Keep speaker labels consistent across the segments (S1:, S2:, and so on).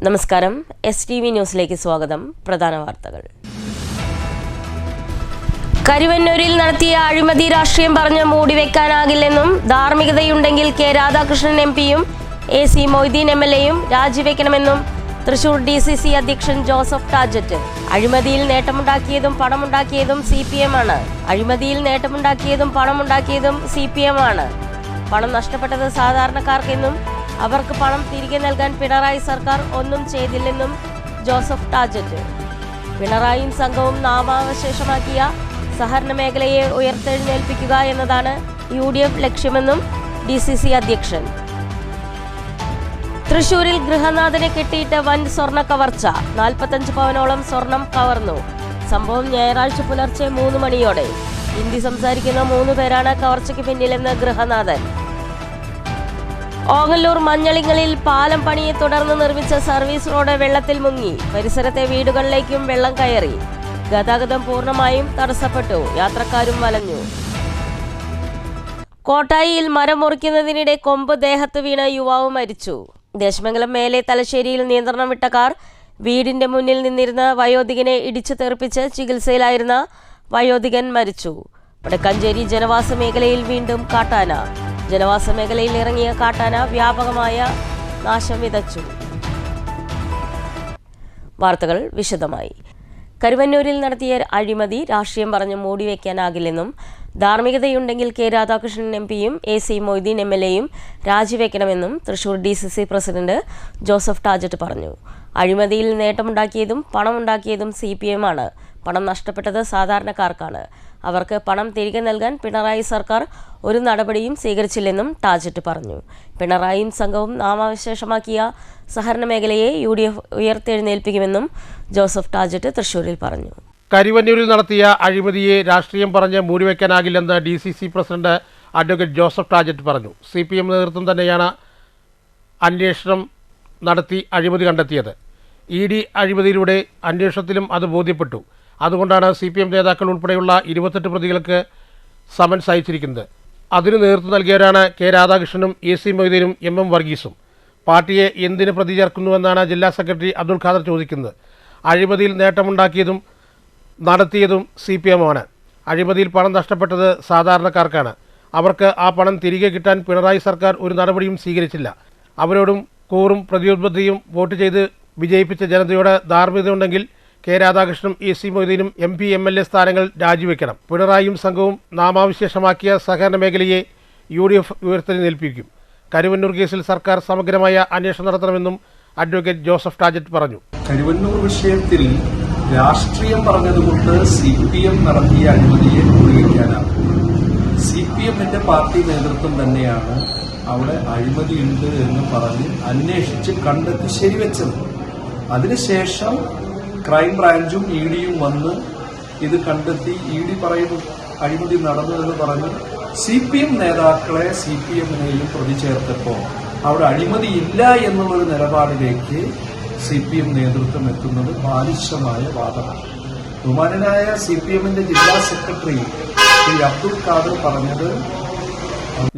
S1: നമസ്കാരം, STV ന്യൂസിലേക്ക് സ്വാഗതം. പ്രധാന വാർത്തകൾ. കരുവന്നൂരിൽ നടത്തിയ അഴിമതി രാഷ്ട്രീയം പറഞ്ഞ് മൂടിവെക്കാനാകില്ലെന്നും ധാർമ്മികതയുണ്ടെങ്കിൽ കെ രാധാകൃഷ്ണൻ MPയും AC മൊയ്തീൻ MLAയും രാജിവെക്കണമെന്നും തൃശൂർ DCC അധ്യക്ഷൻ ജോസഫ് ടാജറ്റ്. അഴിമതിയിൽ നേട്ടമുണ്ടാക്കിയതും പണമുണ്ടാക്കിയതും CPM ആണ്. അഴിമതിയിൽ നേട്ടമുണ്ടാക്കിയതും പണമുണ്ടാക്കിയതും CPM ആണ്. പണം നഷ്ടപ്പെട്ടത് സാധാരണക്കാർക്കെന്നും അവർക്ക് പണം തിരികെ നൽകാൻ പിണറായി സർക്കാർ ഒന്നും ചെയ്തില്ലെന്നും ജോസഫ് ടാജറ്റ്. പിണറായിയും സംഘവും നാമാവശേഷമാക്കിയ സഹകരണ മേഖലയെ ഉയർത്തെഴുന്നേൽപ്പിക്കുക എന്നതാണ് UDF ലക്ഷ്യമെന്നും DCC അധ്യക്ഷൻ. തൃശൂരിൽ ഗൃഹനാഥനെ കെട്ടിയിട്ട് വൻ സ്വർണ്ണ കവർച്ച. 45 പവനോളം സ്വർണം കവർന്നു. സംഭവം ഞായറാഴ്ച പുലർച്ചെ 3 മണിയോടെ. ഹിന്ദി സംസാരിക്കുന്ന 3 പേരാണ് കവർച്ചയ്ക്ക് പിന്നിലെന്ന് ഗൃഹനാഥൻ. ഓങ്ങല്ലൂർ മഞ്ഞളിങ്ങളിൽ പാലം പണിയെ തുടർന്ന് നിർമ്മിച്ച സർവീസ് റോഡ് വെള്ളത്തിൽ മുങ്ങി. പരിസരത്തെ വീടുകളിലേക്കും വെള്ളം കയറി. ഗതാഗതം പൂർണ്ണമായും തടസ്സപ്പെട്ടു. യാത്രക്കാരും വലഞ്ഞു. കോട്ടായിയിൽ മരം മുറിക്കുന്നതിനിടെ കൊമ്പ് ദേഹത്ത് വീണ് യുവാവ് മരിച്ചു. ദേശമംഗലം മേലെ തലശ്ശേരിയിൽ നിയന്ത്രണം വിട്ട കാർ വീടിന്റെ മുന്നിൽ നിന്നിരുന്ന വയോധികനെ ഇടിച്ചു തെറിപ്പിച്ച് ചികിത്സയിലായിരുന്ന വയോധികൻ മരിച്ചു. വടക്കഞ്ചേരി ജനവാസ മേഖലയിൽ വീണ്ടും കാട്ടാന. ജനവാസ മേഖലയിൽ ഇറങ്ങിയ കാട്ടാന വ്യാപകമായ നാശം വിതച്ചു. വാർത്തകൾ വിശദമായി. കരുവന്നൂരിൽ നടത്തിയ അഴിമതി രാഷ്ട്രീയം പറഞ്ഞ് മൂടിവെക്കാനാകില്ലെന്നും ധാർമ്മികതയുണ്ടെങ്കിൽ കെ രാധാകൃഷ്ണൻ MPയും AC മൊയ്തീൻ MLAയും രാജിവെക്കണമെന്നും Thrissur DCC president Joseph Tajet പറഞ്ഞു. അഴിമതിയിൽ നേട്ടമുണ്ടാക്കിയതും പണമുണ്ടാക്കിയതും CPM ആണ്. പണം നഷ്ടപ്പെട്ടത് സാധാരണക്കാർക്കാണ്. അവർക്ക് പണം തിരികെ നൽകാൻ പിണറായി സർക്കാർ ഒരു നടപടിയും സ്വീകരിച്ചില്ലെന്നും ടാജറ്റ് പറഞ്ഞു. പിണറായിയും സംഘവും നാമാവശേഷമാക്കിയ സഹകരണ മേഖലയെ UDF ഉയർത്തെഴുന്നേൽപ്പിക്കുമെന്നും ജോസഫ് ടാജറ്റ് തൃശൂരിൽ പറഞ്ഞു.
S2: കരുവന്നൂരിൽ നടത്തിയ അഴിമതിയെ രാഷ്ട്രീയം പറഞ്ഞ് മൂടിവെക്കാനാകില്ലെന്ന് DCC president advocate Joseph Tajet പറഞ്ഞു. CPM നേതൃത്വം തന്നെയാണ് അന്വേഷണം നടത്തി അഴിമതി കണ്ടെത്തിയത്. ED അഴിമതിയിലൂടെ അന്വേഷണത്തിലും അത് ബോധ്യപ്പെട്ടു. അതുകൊണ്ടാണ് CPM നേതാക്കൾ ഉൾപ്പെടെയുള്ള 28 പ്രതികൾക്ക് സമൻസ് അയച്ചിരിക്കുന്നത്. അതിന് നേതൃത്വം നൽകിയവരാണ് കെ രാധാകൃഷ്ണനും AC മൊയ്തീനും MM വർഗീസും. പാർട്ടിയെ എന്തിന് പ്രതി ചേർക്കുന്നുവെന്നാണ് ജില്ലാ സെക്രട്ടറി അബ്ദുൽ ഖാദർ ചോദിക്കുന്നത്. അഴിമതിയിൽ നേട്ടമുണ്ടാക്കിയതും നടത്തിയതും CPM ആണ്. അഴിമതിയിൽ പണം നഷ്ടപ്പെട്ടത് സാധാരണക്കാർക്കാണ്. അവർക്ക് ആ പണം തിരികെ കിട്ടാൻ പിണറായി സർക്കാർ ഒരു നടപടിയും സ്വീകരിച്ചില്ല. അവരോടും കൂറും പ്രതിബദ്ധതയും വോട്ട് ചെയ്ത് വിജയിപ്പിച്ച ജനതയോട് ധാർമ്മികതയുണ്ടെങ്കിൽ കെ രാധാകൃഷ്ണനും AC മൊയ്തീനും MP MLA സ്ഥാനങ്ങൾ രാജിവെക്കണം. പിണറായിയും സംഘവും നാമാവിശേഷമാക്കിയ സഹകരണ മേഖലയെ UDF ഉയർത്തെഴുന്നേൽപ്പിക്കും. കരുവന്നൂർ കേസിൽ സർക്കാർ സമഗ്രമായ അന്വേഷണം നടത്തണമെന്നും അഡ്വക്കേറ്റ് ജോസഫ് ടാജറ്റ് പറഞ്ഞു.
S3: കരുവന്നൂർ വിഷയത്തിൽ രാഷ്ട്രീയം പറഞ്ഞതുകൊണ്ട് CPM നടത്തിയ അഴിമതിയെ മൂടിവെക്കാനാണ്. CPMന്റെ പാർട്ടി നേതൃത്വം തന്നെയാണ് അവിടെ അഴിമതിയുണ്ട് എന്ന് പറഞ്ഞ് അന്വേഷിച്ച് കണ്ടെത്തി ശരിവെച്ചത്. അതിനുശേഷം ക്രൈംബ്രാഞ്ചും EDയും വന്ന് ഇത് കണ്ടെത്തി ED പറയുന്നു അഴിമതി നടന്നു എന്ന് പറഞ്ഞ് CPM നേതാക്കളെ CPMനെയും പ്രതി ചേർത്തപ്പോൾ അവിടെ അഴിമതി ഇല്ല എന്നുള്ളൊരു നിലപാടിലേക്ക് CPM നേതൃത്വം എത്തുന്നത് ബാലിശമായ വാദമാണ്. ബഹുമാനനായ CPMന്റെ ജില്ലാ സെക്രട്ടറി ശ്രീ അബ്ദുൽ ഖാദർ പറഞ്ഞത്.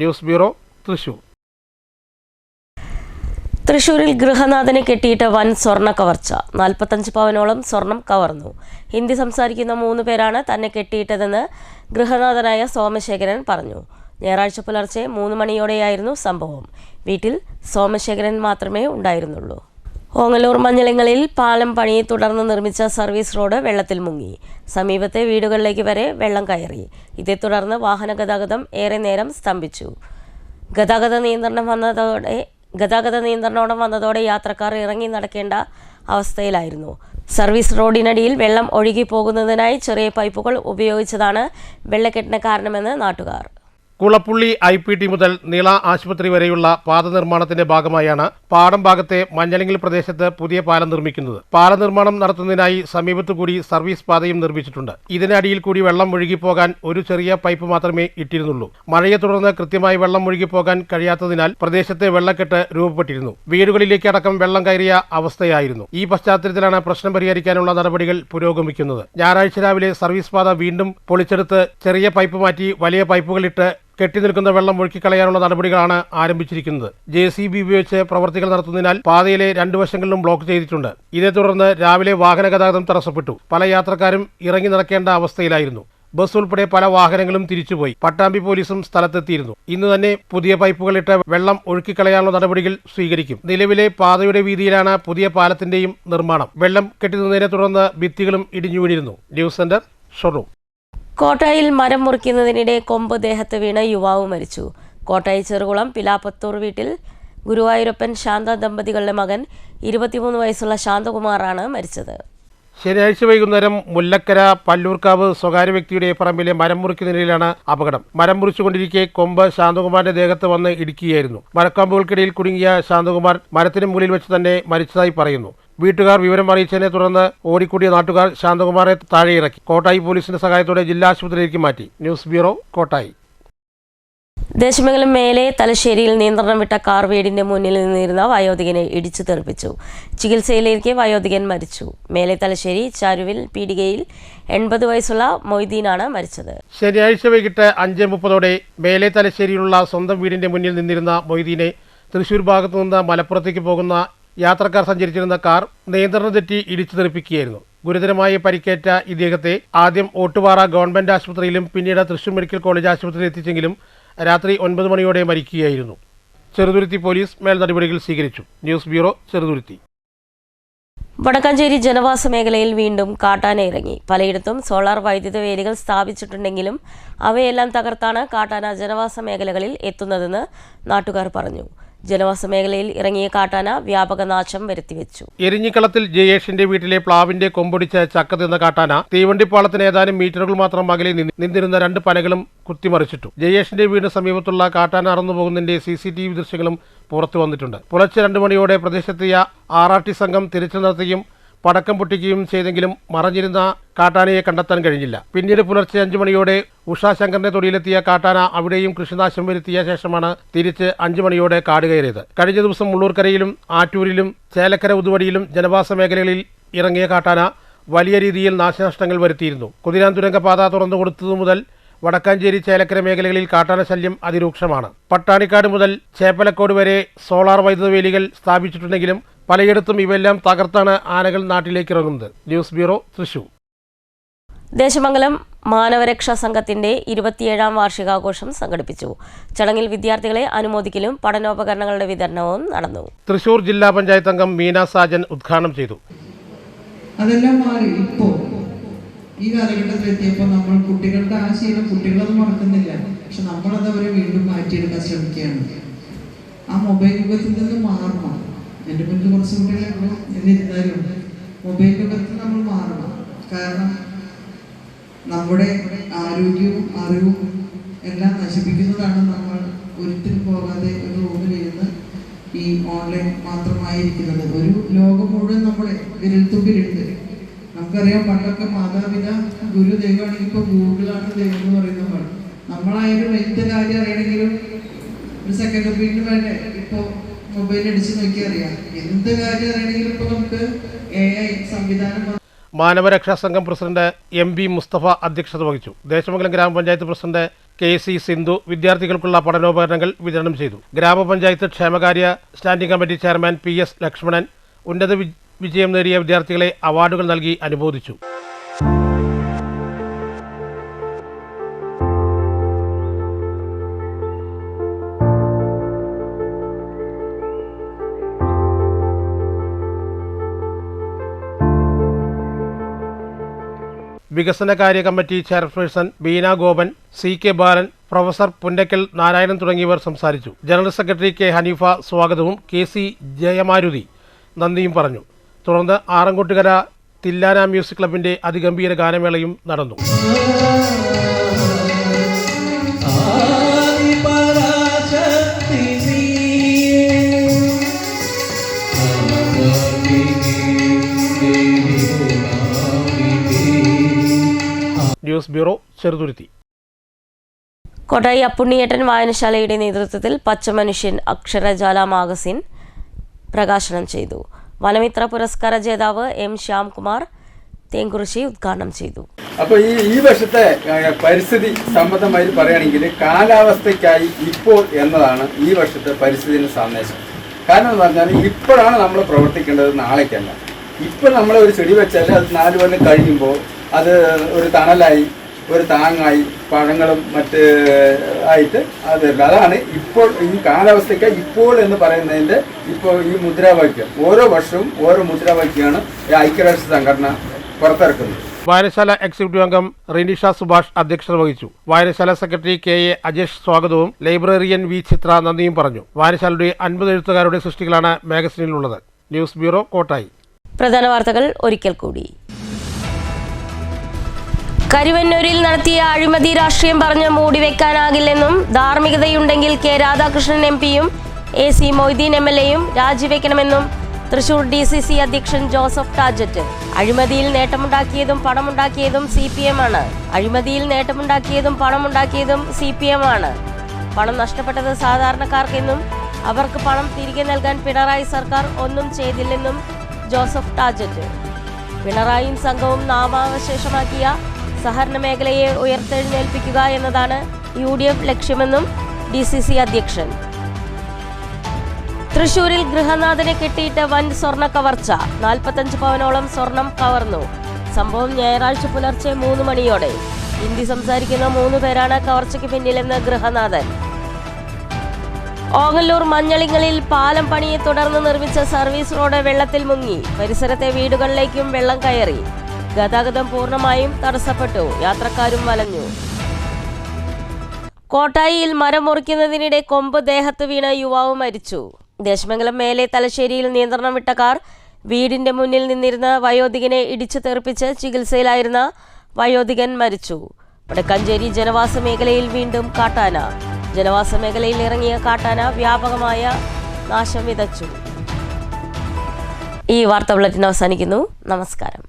S2: News bureau, Thrissur.
S1: തൃശൂരിൽ ഗൃഹനാഥനെ കെട്ടിയിട്ട് വൻ സ്വർണ്ണ കവർച്ച. 45 പവനോളം സ്വർണം കവർന്നു. ഹിന്ദി സംസാരിക്കുന്ന 3 പേരാണ് തന്നെ കെട്ടിയിട്ടതെന്ന് ഗൃഹനാഥനായ സോമശേഖരൻ പറഞ്ഞു. ഞായറാഴ്ച പുലർച്ചെ 3 മണിയോടെയായിരുന്നു സംഭവം. വീട്ടിൽ സോമശേഖരൻ മാത്രമേ ഉണ്ടായിരുന്നുള്ളൂ. ഓങ്ങല്ലൂർ മഞ്ഞളിങ്ങളിൽ പാലം പണിയെ തുടർന്ന് നിർമ്മിച്ച സർവീസ് റോഡ് വെള്ളത്തിൽ മുങ്ങി. സമീപത്തെ വീടുകളിലേക്ക് വരെ വെള്ളം കയറി. ഇതേ തുടർന്ന് വാഹന ഗതാഗതം ഏറെ നേരം സ്തംഭിച്ചു. ഗതാഗത നിയന്ത്രണം വന്നതോടെ യാത്രക്കാർ ഇറങ്ങി നടക്കേണ്ട അവസ്ഥയിലായിരുന്നു. സർവീസ് റോഡിനടിയിൽ വെള്ളം ഒഴുകി പോകുന്നതിനായി ചെറിയ പൈപ്പുകൾ ഉപയോഗിച്ചതാണ് വെള്ളക്കെട്ടിന് കാരണമെന്ന് നാട്ടുകാർ.
S2: കുളപ്പുള്ളി IPT മുതൽ നീള ആശുപത്രി വരെയുള്ള പാത നിർമ്മാണത്തിന്റെ ഭാഗമായാണ് പാടം ഭാഗത്തെ മഞ്ഞളിങ്ങൽ പ്രദേശത്ത് പുതിയ പാലം നിർമ്മിക്കുന്നത്. പാലം നിർമ്മാണം നടത്തുന്നതിനായി സമീപത്തു കൂടി സർവീസ് പാതയും നിർമ്മിച്ചിട്ടുണ്ട്. ഇതിനടിയിൽ കൂടി വെള്ളം ഒഴുകിപ്പോകാൻ ഒരു ചെറിയ പൈപ്പ് മാത്രമേ ഇട്ടിരുന്നുള്ളൂ. മഴയെ തുടർന്ന് കൃത്യമായി വെള്ളം ഒഴുകിപ്പോകാൻ കഴിയാത്തതിനാൽ പ്രദേശത്തെ വെള്ളക്കെട്ട് രൂപപ്പെട്ടിരുന്നു. വീടുകളിലേക്ക് അടക്കം വെള്ളം കയറിയ അവസ്ഥയായിരുന്നു. ഈ പശ്ചാത്തലത്തിലാണ് പ്രശ്നം പരിഹരിക്കാനുള്ള നടപടികൾ പുരോഗമിക്കുന്നത്. ഞായറാഴ്ച രാവിലെ സർവീസ് പാത വീണ്ടും പൊളിച്ചെടുത്ത് ചെറിയ പൈപ്പ് മാറ്റി വലിയ പൈപ്പുകളിട്ട് കെട്ടിനിൽക്കുന്ന വെള്ളം ഒഴുക്കിക്കളയാനുള്ള നടപടികളാണ് ആരംഭിച്ചിരിക്കുന്നത്. JCB ഉപയോഗിച്ച് പ്രവൃത്തികൾ നടത്തുന്നതിനാൽ പാതയിലെ 2 വശങ്ങളിലും ബ്ലോക്ക് ചെയ്തിട്ടുണ്ട്. ഇതേ തുടർന്ന് രാവിലെ വാഹന ഗതാഗതം തടസ്സപ്പെട്ടു. പല യാത്രക്കാരും ഇറങ്ങി നടക്കേണ്ട അവസ്ഥയിലായിരുന്നു. ബസ് ഉൾപ്പെടെ പല വാഹനങ്ങളും തിരിച്ചുപോയി. പട്ടാമ്പി പോലീസും സ്ഥലത്തെത്തിയിരുന്നു. ഇന്ന് തന്നെ പുതിയ പൈപ്പുകളിട്ട് വെള്ളം ഒഴുക്കിക്കളയാനുള്ള നടപടികൾ സ്വീകരിക്കും. നിലവിലെ പാതയുടെ വീതിയിലാണ് പുതിയ പാലത്തിന്റെയും നിർമ്മാണം. വെള്ളം കെട്ടിനിന്നതിനെ തുടർന്ന് ഭിത്തികളും ഇടിഞ്ഞു വീണിരുന്നു. News centre, Shoranur.
S1: കോട്ടായിൽ മരം മുറിക്കുന്നതിനിടെ കൊമ്പ് ദേഹത്ത് വീണ് യുവാവ് മരിച്ചു. കോട്ടായി ചെറുകുളം പിലാപ്പത്തൂർ വീട്ടിൽ ഗുരുവായൂരപ്പൻ ശാന്ത ദമ്പതികളുടെ മകൻ 23 വയസ്സുള്ള ശാന്തകുമാറാണ് മരിച്ചത്.
S2: ശനിയാഴ്ച വൈകുന്നേരം മുല്ലക്കര പല്ലൂർക്കാവ് സ്വകാര്യ വ്യക്തിയുടെ പറമ്പിലെ മരം മുറിക്കുന്നതിനിടയിലാണ് അപകടം. മരം മുറിച്ചുകൊണ്ടിരിക്കെ കൊമ്പ് ശാന്തകുമാറിന്റെ ദേഹത്ത് വന്ന് ഇടിക്കുകയായിരുന്നു. മരക്കൊമ്പുകൾക്കിടയിൽ കുടുങ്ങിയ ശാന്തകുമാർ മരത്തിന് മുകളിൽ വെച്ച് തന്നെ മരിച്ചതായി പറയുന്നു. വീട്ടുകാർ വിവരം അറിയിച്ചതിനെ തുടർന്ന് ഓടിക്കൂടിയ നാട്ടുകാർ ശാന്തകുമാറെ താഴെയിറക്കി കോട്ടായി പോലീസിന്റെ സഹായത്തോടെ ജില്ലാ ആശുപത്രിയിലേക്ക് മാറ്റി. News bureau, Kottayi.
S1: ദേശമംഗലം മേലെ തലശ്ശേരിയിൽ നിയന്ത്രണം വിട്ട കാർ വീടിന്റെ മുന്നിൽ നിന്നിരുന്ന വയോധികനെ ഇടിച്ചു തെറിപ്പിച്ചു. ചികിത്സയിലേക്ക് വയോധികൻ മരിച്ചു. മേലെ തലശ്ശേരി ചാരുവിൽ പീടികയിൽ 80 വയസ്സുള്ള മൊയ്തീനാണ് മരിച്ചത്.
S2: ശനിയാഴ്ച വൈകിട്ട് 5:30 മേലെ തലശ്ശേരിയിലുള്ള സ്വന്തം വീടിന്റെ മുന്നിൽ നിന്നിരുന്ന മൊയ്തീനെ തൃശൂർ ഭാഗത്തു നിന്ന് മലപ്പുറത്തേക്ക് പോകുന്ന യാത്രക്കാർ സഞ്ചരിച്ചിരുന്ന കാർ നിയന്ത്രണം തെറ്റി ഇടിച്ചു തെറിപ്പിക്കുകയായിരുന്നു. ഗുരുതരമായി പരിക്കേറ്റ ഇദ്ദേഹത്തെ ആദ്യം ഓട്ടുപാറ ഗവൺമെന്റ് ആശുപത്രിയിലും പിന്നീട് തൃശൂർ മെഡിക്കൽ കോളേജ് ആശുപത്രിയിൽ എത്തിച്ചെങ്കിലും രാത്രി 9 മണിയോടെ മരിക്കുകയായിരുന്നു. ചെറുതുരുത്തി പോലീസ് മേൽ നടപടികൾ സ്വീകരിച്ചു. News bureau, Cheruthuruthy.
S1: വടക്കാഞ്ചേരി ജനവാസ മേഖലയിൽ വീണ്ടും കാട്ടാന ഇറങ്ങി. പലയിടത്തും സോളാർ വൈദ്യുത വേലികൾ സ്ഥാപിച്ചിട്ടുണ്ടെങ്കിലും അവയെല്ലാം തകർത്താണ് കാട്ടാന ജനവാസ മേഖലകളിൽ എത്തുന്നതെന്ന് നാട്ടുകാർ പറഞ്ഞു. ജനവാസ മേഖലയിൽ ഇറങ്ങിയ കാട്ടാന വ്യാപക നാശം വരുത്തിവെച്ചു.
S2: എരിഞ്ഞിക്കളത്തിൽ ജയേഷിന്റെ വീട്ടിലെ പ്ലാവിന്റെ കൊമ്പൊടിച്ച് ചക്ക തിന്ന കാട്ടാന തീവണ്ടിപ്പാളത്തിന് ഏതാനും മീറ്ററുകൾ മാത്രം അകലെ നിന്നിരുന്ന 2 പനകളും കുത്തിമറിച്ചിട്ടു. ജയേഷിന്റെ വീടിന് സമീപത്തുള്ള കാട്ടാന അറന്നുപോകുന്നതിന്റെ CCTV ദൃശ്യങ്ങളും പുറത്തു വന്നിട്ടുണ്ട്. പുലർച്ചെ 2 മണിയോടെ പ്രദേശത്തെത്തിയ RRT സംഘം തിരച്ചിൽ നടത്തുകയും പടക്കം പൊട്ടിക്കുകയും ചെയ്തെങ്കിലും മറഞ്ഞിരുന്ന കാട്ടാനയെ കണ്ടെത്താൻ കഴിഞ്ഞില്ല. പിന്നീട് പുലർച്ചെ 5 മണിയോടെ ഉഷാശങ്കറിന്റെ തൊടിയിലെത്തിയ കാട്ടാന അവിടെയും കൃഷിനാശം വരുത്തിയ ശേഷമാണ് തിരിച്ച് 5 മണിയോടെ കാട് കയറിയത്. കഴിഞ്ഞ ദിവസം മുള്ളൂർക്കരയിലും ആറ്റൂരിലും ചേലക്കര ഉതുവടിയിലും ജനവാസ മേഖലകളിൽ ഇറങ്ങിയ കാട്ടാന വലിയ രീതിയിൽ നാശനഷ്ടങ്ങൾ വരുത്തിയിരുന്നു. കുതിരാൻ തുരങ്കപാത തുറന്നുകൊടുത്തതു മുതൽ വടക്കാഞ്ചേരി ചേലക്കര മേഖലകളിൽ കാട്ടാന ശല്യം അതിരൂക്ഷമാണ്. പട്ടാണിക്കാട് മുതൽ ചേപ്പലക്കോട് വരെ സോളാർ വൈദ്യുത വേലികൾ സ്ഥാപിച്ചിട്ടുണ്ടെങ്കിലും പലയിടത്തും ഇവയെല്ലാം തകർത്താണ് ആനകൾ നാട്ടിലേക്ക് ഇറങ്ങുന്നത്. News bureau, Thrissur.
S1: ദേശമംഗലം മാനവരക്ഷാ സംഘത്തിന്റെ 27ാം വാർഷികാഘോഷം സംഘടിപ്പിച്ചു. ചടങ്ങിൽ വിദ്യാർത്ഥികളെ അനുമോദിക്കലും പഠനോപകരണങ്ങളുടെ വിതരണവും നടന്നു.
S2: തൃശൂർ ജില്ലാ പഞ്ചായത്ത് അംഗം മീന സാജൻ ഉദ്ഘാടനം ചെയ്തു.
S4: അതെല്ലാം മാറി ഇപ്പോൾ ഈ കാലഘട്ടത്തിൽ എത്തിയപ്പോൾ നമ്മൾ കുട്ടികളുടെ ആ ശീലം കുട്ടികളത് മറക്കുന്നില്ല. പക്ഷെ നമ്മളത് അവരെ വീണ്ടും മാറ്റിയെടുക്കാൻ ശ്രമിക്കുകയാണ്. ആ മൊബൈൽ യുഗത്തിൽ നിന്ന് മാറണം. എൻ്റെ മുന്നിൽ കുറച്ച് കുട്ടികളുള്ളൂ എന്നിരുന്നാലും മൊബൈൽ യുഗത്തിൽ നമ്മൾ മാറണം. കാരണം നമ്മുടെ ആരോഗ്യവും അറിവും എല്ലാം നശിപ്പിക്കുന്നതാണ് നമ്മൾ ഒരിക്കലും പോകാതെ ഒരു റൂമിലിരുന്ന് ഈ ഓൺലൈൻ മാത്രമായിരിക്കുന്നത്. ഒരു ലോകം മുഴുവൻ നമ്മുടെ വിരൽത്തുമ്പിലുണ്ട്. നമുക്കറിയാം, പണ്ടൊക്കെ മാതാപിതാ ഗുരു ദൈവമാണെങ്കിൽ ഇപ്പോൾ ഗൂഗിളാണ് ദൈവം എന്ന് പറയുന്നത്. നമ്മളായാലും എന്ത് കാര്യം അറിയണമെങ്കിലും ഒരു സെക്കൻഡ് ഒപ്പീനിയൻ വേണ്ടേ? ഇപ്പോൾ മൊബൈൽ അടിച്ച് നോക്കി അറിയാം. എന്ത് കാര്യം അറിയണമെങ്കിലും ഇപ്പോൾ നമുക്ക് AI സംവിധാനം.
S2: മാനവരക്ഷാ സംഘം പ്രസിഡന്റ് MB മുസ്തഫ അധ്യക്ഷത വഹിച്ചു. ദേശമംഗലം ഗ്രാമപഞ്ചായത്ത് പ്രസിഡന്റ് KC സിന്ധു വിദ്യാർത്ഥികൾക്കുള്ള പഠനോപകരണങ്ങൾ വിതരണം ചെയ്തു. ഗ്രാമപഞ്ചായത്ത് ക്ഷേമകാര്യ standing committee chairman PS Lakshmanan ഉന്നത വിജയം നേടിയ വിദ്യാർത്ഥികളെ അവാർഡുകൾ നൽകി അനുമോദിച്ചു. വികസനകാര്യ committee chairperson Beena Gopan, CK Balan, professor Punnakkal Narayanan തുടങ്ങിയവർ സംസാരിച്ചു. ജനറൽ സെക്രട്ടറി K ഹനീഫ സ്വാഗതവും KC ജയമാരുതി നന്ദിയും പറഞ്ഞു. തുടർന്ന് ആറങ്കോട്ടുകര തില്ലാന മ്യൂസിക് ക്ലബിന്റെ അതിഗംഭീര ഗാനമേളയും നടന്നു. News bureau, Cheruthuruthy.
S1: കോട്ടായി അപ്പുണ്ണിയേട്ടൻ വായനശാലയുടെ നേതൃത്വത്തിൽ പച്ചമനുഷ്യൻ അക്ഷരജാല മാഗസിൻ പ്രകാശനം ചെയ്തു. വനമിത്ര പുരസ്കാര ജേതാവ് M ശ്യാംകുമാർ തേങ്കുറിശി ഉദ്ഘാടനം ചെയ്തു.
S5: അപ്പോൾ ഈ വർഷത്തെ പരിസ്ഥിതി സംബന്ധമായി പറയുകയാണെങ്കിൽ കാലാവസ്ഥയ്ക്കായി ഇപ്പോൾ എന്നതാണ് ഈ വർഷത്തെ പരിസ്ഥിതിയുടെ സന്ദേശം. കാരണം എന്ന് പറഞ്ഞാൽ ഇപ്പോഴാണ് നമ്മൾ പ്രവർത്തിക്കേണ്ടത്, നാളേക്കല്ല. ഇപ്പോൾ നമ്മൾ ഒരു ചെടി വെച്ചാൽ അത് 4 കൊല്ലം കഴിയുമ്പോൾ അത് ഒരു തണലായി, ഒരു താങ്ങായി, പഴങ്ങളും മറ്റ് ആയിട്ട് അത് അതാണ് ഇപ്പോൾ ഈ കാലാവസ്ഥയ്ക്ക് ഇപ്പോൾ എന്ന് പറയുന്നതിൻ്റെ ഇപ്പോൾ ഈ മുദ്രാവാക്യം. ഓരോ വർഷവും ഓരോ മുദ്രാവാക്യമാണ് ഐക്യരാഷ്ട്ര സംഘടന പുറത്തിറക്കുന്നത്.
S2: വായനശാല എക്സിക്യൂട്ടീവ് അംഗം റിനിഷ സുഭാഷ് അധ്യക്ഷത വഹിച്ചു. വായനശാല സെക്രട്ടറി KA അജേഷ് സ്വാഗതവും ലൈബ്രറിയൻ വി ചിത്ര നന്ദിയും പറഞ്ഞു. വായനശാലയുടെ 50 എഴുത്തുകാരുടെ സൃഷ്ടികളാണ് മാഗസിനിലുള്ളത്. News bureau, Kottayi.
S1: പ്രധാന വാർത്തകൾ ഒരിക്കൽ കൂടി. കരുവന്നൂരിൽ നടത്തിയ അഴിമതി രാഷ്ട്രീയം പറഞ്ഞ് മൂടിവെക്കാനാകില്ലെന്നും ധാർമ്മികതയുണ്ടെങ്കിൽ K രാധാകൃഷ്ണൻ MP-യും AC മൊയ്തീൻ MLA-യും രാജിവെക്കണമെന്നും തൃശൂർ DCC അധ്യക്ഷൻ ജോസഫ് ടാജറ്റ്. അഴിമതിയിൽ നേട്ടമുണ്ടാക്കിയതും പണമുണ്ടാക്കിയതും CPM ആണ്. അഴിമതിയിൽ നേട്ടമുണ്ടാക്കിയതും പണമുണ്ടാക്കിയതും CPM ആണ്. പണം നഷ്ടപ്പെട്ടത് സാധാരണക്കാർക്കെന്നും അവർക്ക് പണം തിരികെ നൽകാൻ പിണറായി സർക്കാർ ഒന്നും ചെയ്തില്ലെന്നും ജോസഫ് ടാജറ്റ്. പിണറായിയും സംഘവും നാമാവശേഷമാക്കിയ സഹകരണ മേഖലയെ ഉയർത്തെഴുന്നേൽപ്പിക്കുക എന്നതാണ് UDF ലക്ഷ്യമെന്നും DCC അധ്യക്ഷൻ. തൃശൂരിൽ ഗൃഹനാഥനെ കെട്ടിയിട്ട് വൻ സ്വർണ്ണ കവർച്ച. 45 പവനോളം സ്വർണം കവർന്നു. സംഭവം ഞായറാഴ്ച പുലർച്ചെ 3 മണിയോടെ. ഹിന്ദി സംസാരിക്കുന്ന 3 പേരാണ് കവർച്ചയ്ക്ക് പിന്നിലെന്ന് ഗൃഹനാഥൻ. ഓങ്ങല്ലൂർ മഞ്ഞളിങ്ങളിൽ പാലം പണിയെ തുടർന്ന് നിർമ്മിച്ച സർവീസ് റോഡ് വെള്ളത്തിൽ മുങ്ങി. പരിസരത്തെ വീടുകളിലേക്കും വെള്ളം കയറി. ഗതാഗതം പൂർണ്ണമായും തടസ്സപ്പെട്ടു. യാത്രക്കാരും വലഞ്ഞു. കോട്ടായിയിൽ മരം മുറിക്കുന്നതിനിടെ കൊമ്പ് ദേഹത്ത് വീണ യുവാവ് മരിച്ചു. ദേശമംഗലം മേലെ തലശ്ശേരിയിൽ നിയന്ത്രണം വിട്ട കാർ വീടിന്റെ മുന്നിൽ നിന്നിരുന്ന വയോധികനെ ഇടിച്ചു തെറിപ്പിച്ച് ചികിത്സയിലായിരുന്ന വയോധികൻ മരിച്ചു. വടക്കഞ്ചേരി ജനവാസ മേഖലയിൽ വീണ്ടും കാട്ടാന. ജനവാസ മേഖലയിൽ ഇറങ്ങിയ കാട്ടാന വ്യാപകമായ നാശം വിതച്ചു. ഈ വാർത്താ ബുള്ളറ്റിൻ അവസാനിക്കുന്നു. നമസ്കാരം.